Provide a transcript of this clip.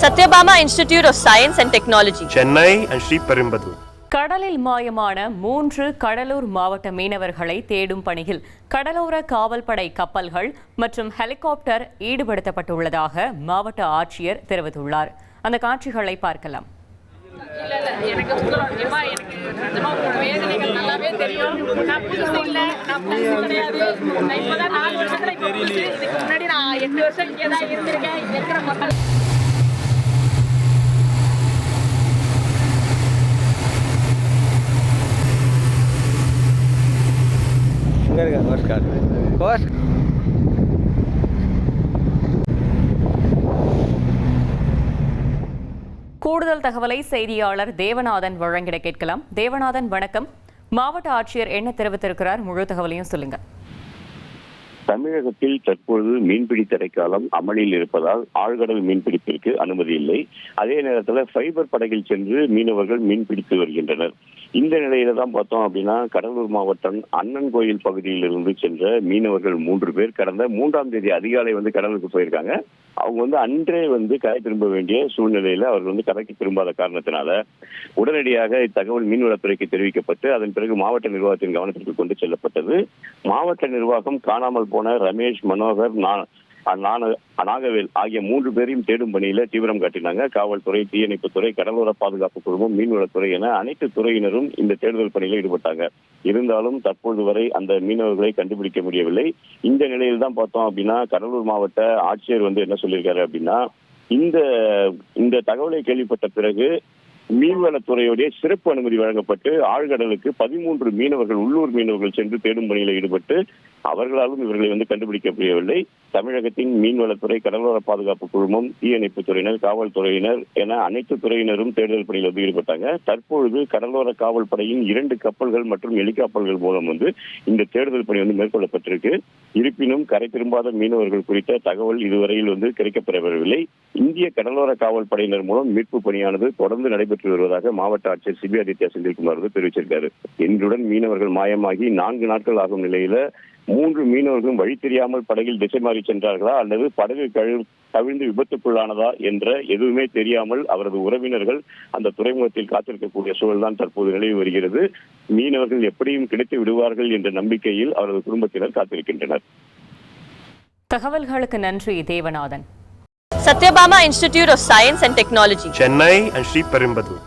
Satyabama Institute of Science and Technology, Chennai and Sriperumbudur. கடலில் மாயமான 3 கடலூர் மாவட்ட மீனவர்களை தேடும் பணியில் கடலோர காவல்படை கப்பல்கள் மற்றும் ஹெலிகாப்டர் ஈடுபடுத்தப்பட்டுள்ளதாக மாவட்ட ஆட்சியர் தெரிவித்துள்ளார். அந்த காட்சிகளை பார்க்கலாம். கூடுதல் தகவலை செய்தியாளர் தேவநாதன் வழங்கிட கேட்கலாம். தேவநாதன், வணக்கம். மாவட்ட ஆட்சியர் என்ன தெரிவித்திருக்கிறார்? முழு தகவலையும் சொல்லுங்க. தமிழகத்தில் தற்பொழுது மீன்பிடி தடைக்காலம் அமலில் இருப்பதால் ஆழ்கடல் மீன்பிடிப்பிற்கு அனுமதி இல்லை. அதே நேரத்தில் ஃபைபர் படகில் சென்று மீனவர்கள் மீன்பிடித்து வருகின்றனர். இந்த நிலையில தான் பார்த்தோம் அப்படின்னா, கடலூர் மாவட்டம் அண்ணன் கோயில் பகுதியில் இருந்து சென்ற மீனவர்கள் 3 பேர் கடந்த 3ஆம் தேதி அதிகாலை கடலுக்கு போயிருக்காங்க. அவங்க அன்றே கரை திரும்ப வேண்டிய சூழ்நிலையில அவர்கள் கரைக்கு திரும்பாத காரணத்தினால உடனடியாக இத்தகவல் மீன்வளத்துறைக்கு தெரிவிக்கப்பட்டு அதன் பிறகு மாவட்ட நிர்வாகத்தின் கவனத்திற்கு கொண்டு செல்லப்பட்டது. மாவட்ட நிர்வாகம் காணாமல் போன ரமேஷ், மனோகர், நாகவேல் ஆகிய 3 பேரையும் தேடும் பணியில தீவிரம் காட்டினாங்க. காவல்துறை, தீயணைப்புத்துறை, கடலோர பாதுகாப்பு குழுமம், மீன்வளத்துறை என அனைத்து துறையினரும் இந்த தேடுதல் பணியில ஈடுபட்டாங்க. இருந்தாலும் தற்போது வரை அந்த மீனவர்களை கண்டுபிடிக்க முடியவில்லை. இந்த நிலையில் தான் பார்த்தோம் அப்படின்னா, கடலூர் மாவட்ட ஆட்சியர் என்ன சொல்லியிருக்காரு அப்படின்னா, இந்த தகவலை கேள்விப்பட்ட பிறகு மீன்வளத்துறையுடைய சிறப்பு அனுமதி வழங்கப்பட்டு ஆழ்கடலுக்கு 13 மீனவர்கள், உள்ளூர் மீனவர்கள் சென்று தேடும் பணியில் ஈடுபட்டு அவர்களாலும் இவர்களை கண்டுபிடிக்க முடியவில்லை. தமிழகத்தின் மீன்வளத்துறை, கடலோர பாதுகாப்பு குழுமம், தீயணைப்பு துறையினர், காவல்துறையினர் என அனைத்து துறையினரும் தேடுதல் பணியில் ஈடுபட்டாங்க. தற்பொழுது கடலோர காவல் படையின் 2 கப்பல்கள் மற்றும் ஹெலிகாப்டர்கள் மூலம் இந்த தேடுதல் பணி மேற்கொள்ளப்பட்டிருக்கு. இருப்பினும் கரை திரும்பாத மீனவர்கள் குறித்த தகவல் இதுவரையில் கிடைக்கப்பெறவில்லை. இந்திய கடலோர காவல் படையினர் மூலம் மீட்பு பணியானது தொடர்ந்து நடைபெற்று வருவதாக மாவட்ட ஆட்சியர் சிபி ஆதித்யா செந்தில்குமார் தெரிவிச்சிருக்காரு. இன்றுடன் மீனவர்கள் மாயமாகி 4 நாட்கள் ஆகும் நிலையில 3 மீனவர்களும் வழி தெரியாமல் படகில் திசை மாறி சென்றார்களா அல்லது படகு கவிழ்ந்து விபத்துக்குள்ளானதா என்ற எதுவுமே தெரியாமல் அவரது உறவினர்கள் அந்த துறைமுகத்தில் காத்திருக்கக்கூடிய சூழல் தான் தற்போது நிலவி வருகிறது. மீனவர்கள் எப்படியும் கிடைத்து விடுவார்கள் என்ற நம்பிக்கையில் அவரது குடும்பத்தினர் காத்திருக்கின்றனர். தகவல்களுக்கு நன்றி Devanathan. Satyabama Institute of Science and Technology, Chennai and Sriperumbudur.